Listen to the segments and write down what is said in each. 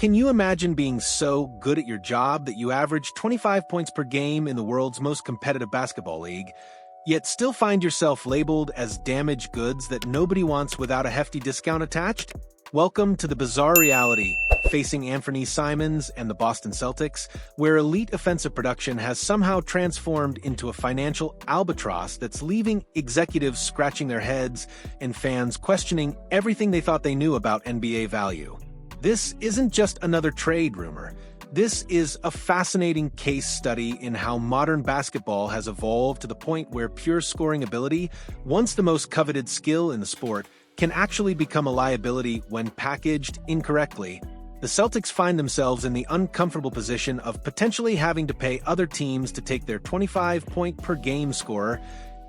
Can you imagine being so good at your job that you average 25 points per game in the world's most competitive basketball league, yet still find yourself labeled as damaged goods that nobody wants without a hefty discount attached? Welcome to the bizarre reality facing Anfernee Simons and the Boston Celtics, where elite offensive production has somehow transformed into a financial albatross that's leaving executives scratching their heads and fans questioning everything they thought they knew about NBA value. This isn't just another trade rumor. This is a fascinating case study in how modern basketball has evolved to the point where pure scoring ability, once the most coveted skill in the sport, can actually become a liability when packaged incorrectly. The Celtics find themselves in the uncomfortable position of potentially having to pay other teams to take their 25-point-per-game scorer,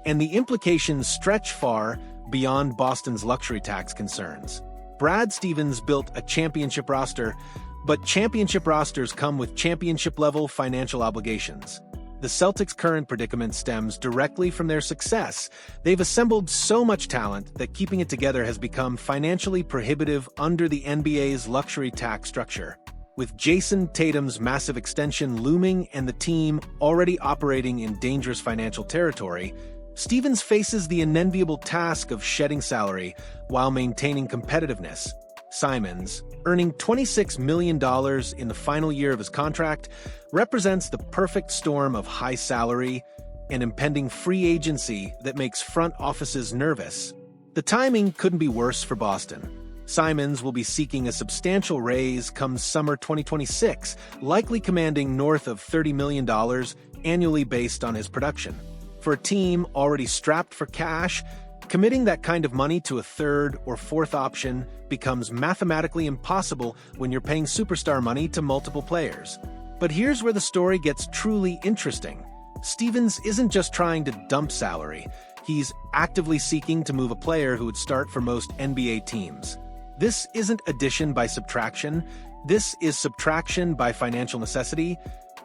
and the implications stretch far beyond Boston's luxury tax concerns. Brad Stevens built a championship roster, but championship rosters come with championship-level financial obligations. The Celtics' current predicament stems directly from their success. They've assembled so much talent that keeping it together has become financially prohibitive under the NBA's luxury tax structure. With Jason Tatum's massive extension looming and the team already operating in dangerous financial territory, Stevens faces the unenviable task of shedding salary while maintaining competitiveness. Simons, earning $26 million in the final year of his contract, represents the perfect storm of high salary and impending free agency that makes front offices nervous. The timing couldn't be worse for Boston. Simons will be seeking a substantial raise come summer 2026, likely commanding north of $30 million annually based on his production. For a team already strapped for cash, committing that kind of money to a third or fourth option becomes mathematically impossible when you're paying superstar money to multiple players. But here's where the story gets truly interesting. Stevens isn't just trying to dump salary. He's actively seeking to move a player who would start for most NBA teams. This isn't addition by subtraction. This is subtraction by financial necessity,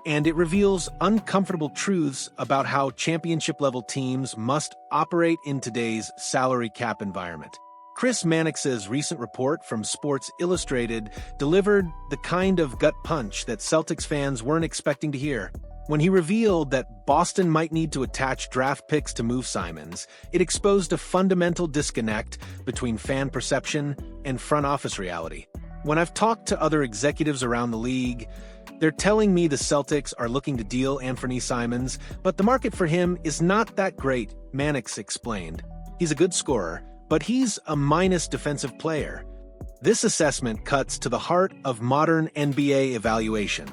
and it reveals uncomfortable truths about how championship-level teams must operate in today's salary cap environment. Chris Mannix's recent report from Sports Illustrated delivered the kind of gut punch that Celtics fans weren't expecting to hear. When he revealed that Boston might need to attach draft picks to move Simons, it exposed a fundamental disconnect between fan perception and front office reality. When I've talked to other executives around the league, they're telling me the Celtics are looking to deal Anfernee Simons, but the market for him is not that great, Mannix explained. He's a good scorer, but he's a minus defensive player. This assessment cuts to the heart of modern NBA evaluation.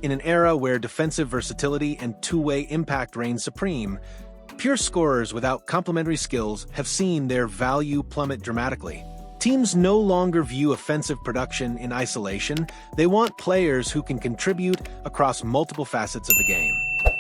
In an era where defensive versatility and two-way impact reign supreme, pure scorers without complementary skills have seen their value plummet dramatically. Teams no longer view offensive production in isolation. They want players who can contribute across multiple facets of the game.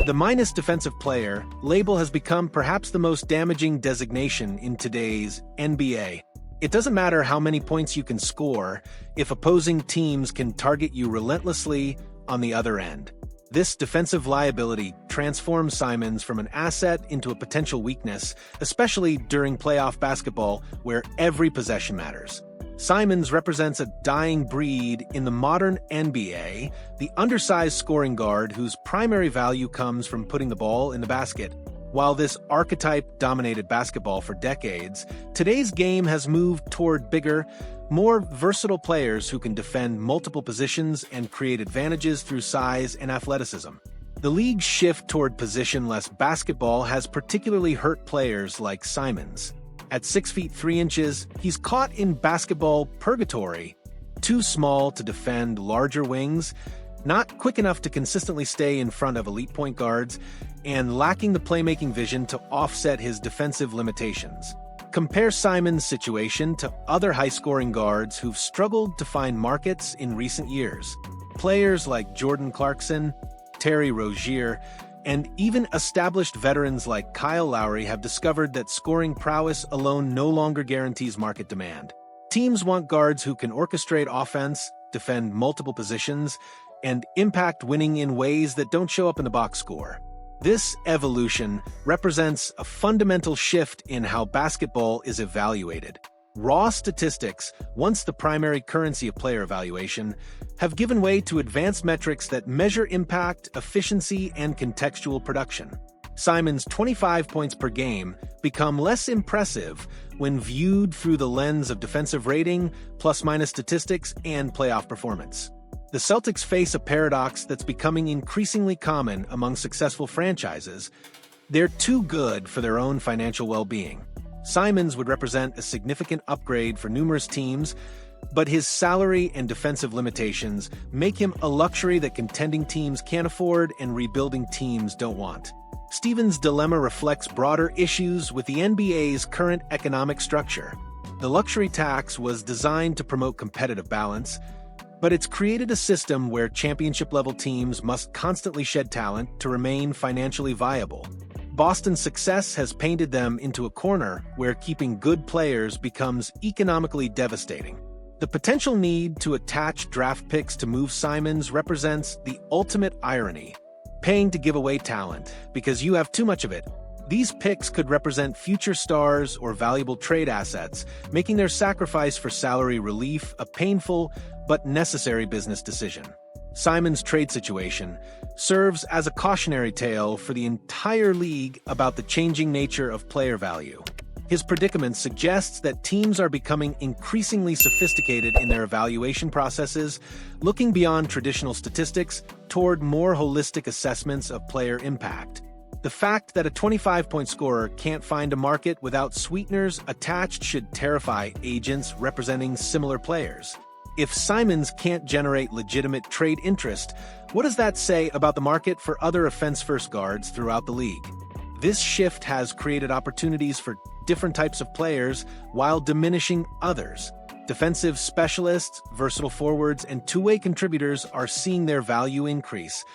The minus defensive player label has become perhaps the most damaging designation in today's NBA. It doesn't matter how many points you can score if opposing teams can target you relentlessly on the other end. This defensive liability transforms Simons from an asset into a potential weakness, especially during playoff basketball where every possession matters. Simons represents a dying breed in the modern NBA, the undersized scoring guard whose primary value comes from putting the ball in the basket. While this archetype dominated basketball for decades, today's game has moved toward bigger, more versatile players who can defend multiple positions and create advantages through size and athleticism. The league's shift toward position-less basketball has particularly hurt players like Simons. At 6 feet 3 inches, he's caught in basketball purgatory. Too small to defend larger wings, not quick enough to consistently stay in front of elite point guards, and lacking the playmaking vision to offset his defensive limitations. Compare Simons' situation to other high-scoring guards who've struggled to find markets in recent years. Players like Jordan Clarkson, Terry Rozier, and even established veterans like Kyle Lowry have discovered that scoring prowess alone no longer guarantees market demand. Teams want guards who can orchestrate offense, defend multiple positions, and impact winning in ways that don't show up in the box score. This evolution represents a fundamental shift in how basketball is evaluated. Raw statistics, once the primary currency of player evaluation, have given way to advanced metrics that measure impact, efficiency, and contextual production. Simons' 25 points per game become less impressive when viewed through the lens of defensive rating, plus-minus statistics, and playoff performance. The Celtics face a paradox that's becoming increasingly common among successful franchises. They're too good for their own financial well-being. Simons would represent a significant upgrade for numerous teams, but his salary and defensive limitations make him a luxury that contending teams can't afford and rebuilding teams don't want. Stevens' dilemma reflects broader issues with the NBA's current economic structure. The luxury tax was designed to promote competitive balance, but it's created a system where championship-level teams must constantly shed talent to remain financially viable. Boston's success has painted them into a corner where keeping good players becomes economically devastating. The potential need to attach draft picks to move Simons represents the ultimate irony. Paying to give away talent because you have too much of it. These picks could represent future stars or valuable trade assets, making their sacrifice for salary relief a painful but necessary business decision. Simons' trade situation serves as a cautionary tale for the entire league about the changing nature of player value. His predicament suggests that teams are becoming increasingly sophisticated in their evaluation processes, looking beyond traditional statistics toward more holistic assessments of player impact. The fact that a 25-point scorer can't find a market without sweeteners attached should terrify agents representing similar players. If Simons can't generate legitimate trade interest, what does that say about the market for other offense-first guards throughout the league? This shift has created opportunities for different types of players while diminishing others. Defensive specialists, versatile forwards, and two-way contributors are seeing their value increase,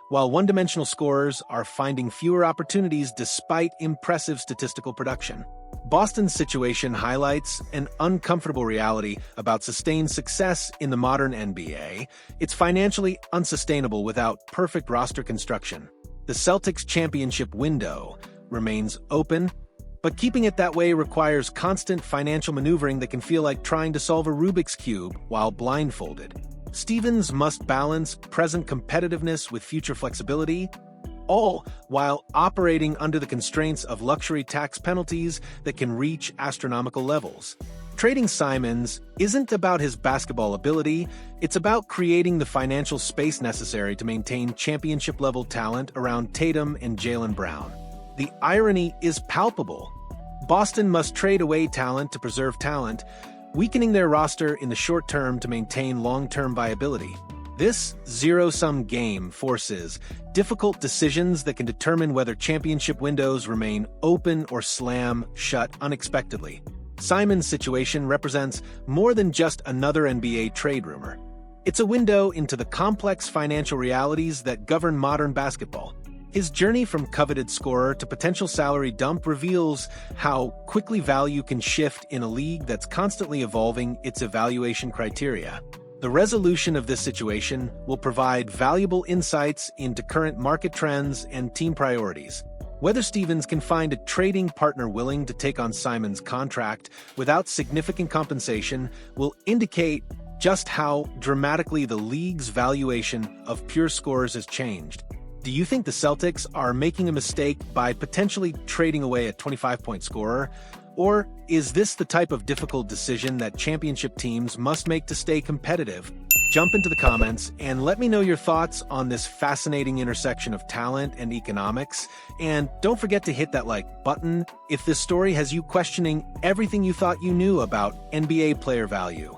while one-dimensional scorers are finding fewer opportunities despite impressive statistical production. Boston's situation highlights an uncomfortable reality about sustained success in the modern NBA. It's financially unsustainable without perfect roster construction. The Celtics' championship window remains open, but keeping it that way requires constant financial maneuvering that can feel like trying to solve a Rubik's Cube while blindfolded. Stevens must balance present competitiveness with future flexibility, all while operating under the constraints of luxury tax penalties that can reach astronomical levels. Trading Simons isn't about his basketball ability, it's about creating the financial space necessary to maintain championship-level talent around Tatum and Jaylen Brown. The irony is palpable. Boston must trade away talent to preserve talent, weakening their roster in the short term to maintain long-term viability. This zero-sum game forces difficult decisions that can determine whether championship windows remain open or slam shut unexpectedly. Simons' situation represents more than just another NBA trade rumor. It's a window into the complex financial realities that govern modern basketball. His journey from coveted scorer to potential salary dump reveals how quickly value can shift in a league that's constantly evolving its evaluation criteria. The resolution of this situation will provide valuable insights into current market trends and team priorities. Whether Stevens can find a trading partner willing to take on Simons' contract without significant compensation will indicate just how dramatically the league's valuation of pure scorers has changed. Do you think the Celtics are making a mistake by potentially trading away a 25-point scorer? Or is this the type of difficult decision that championship teams must make to stay competitive? Jump into the comments and let me know your thoughts on this fascinating intersection of talent and economics. And don't forget to hit that like button if this story has you questioning everything you thought you knew about NBA player value.